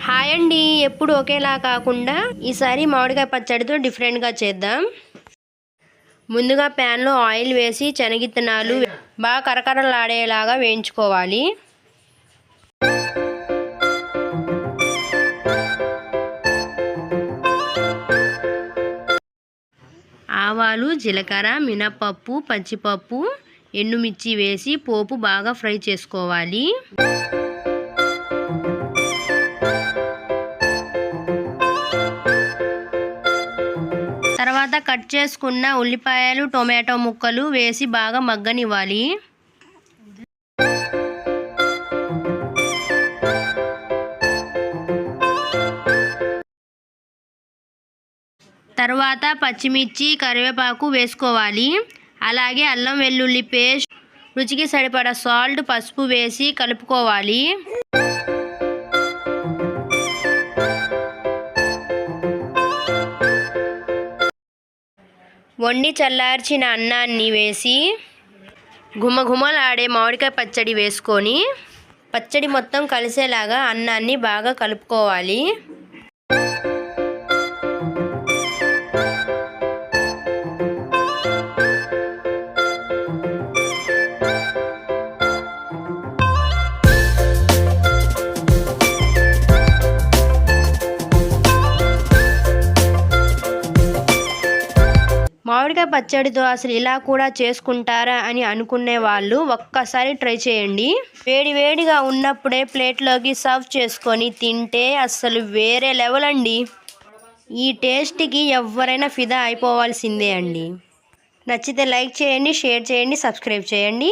Hi అండి. ఎప్పుడు ఒకేలా కాకుండా ఈసారి మామిడికాయ పచ్చడితో డిఫరెంట్గా చేద్దాం. ముందుగా ప్యాన్లో ఆయిల్ వేసి శనగిత్తనాలు బాగా కరకరలాడేలాగా వేయించుకోవాలి. ఆవాలు, జీలకర్ర, మినపప్పు, పచ్చిపప్పు, ఎండుమిర్చి వేసి పోపు బాగా ఫ్రై చేసుకోవాలి. తర్వాత కట్ చేసుకున్న ఉల్లిపాయలు, టొమాటో ముక్కలు వేసి బాగా మగ్గనివ్వాలి. తర్వాత పచ్చిమిర్చి, కరివేపాకు వేసుకోవాలి. అలాగే అల్లం వెల్లుల్లి పేస్ట్, రుచికి సరిపడా సాల్ట్, పసుపు వేసి కలుపుకోవాలి. వండి చల్లార్చిన అన్నాన్ని వేసి ఘుమఘుమలాడే మామిడికాయ పచ్చడి వేసుకొని పచ్చడి మొత్తం కలిసేలాగా అన్నాన్ని బాగా కలుపుకోవాలి. మామిడికాయ పచ్చడితో అసలు ఇలా కూడా చేసుకుంటారా అని అనుకునే వాళ్ళు ఒక్కసారి ట్రై చేయండి. వేడివేడిగా ఉన్నప్పుడే ప్లేట్లోకి సర్వ్ చేసుకొని తింటే అసలు వేరే లెవెల్ అండి. ఈ టేస్ట్కి ఎవరైనా ఫిదా అయిపోవాల్సిందే అండి. నచ్చితే లైక్ చేయండి, షేర్ చేయండి, సబ్స్క్రైబ్ చేయండి.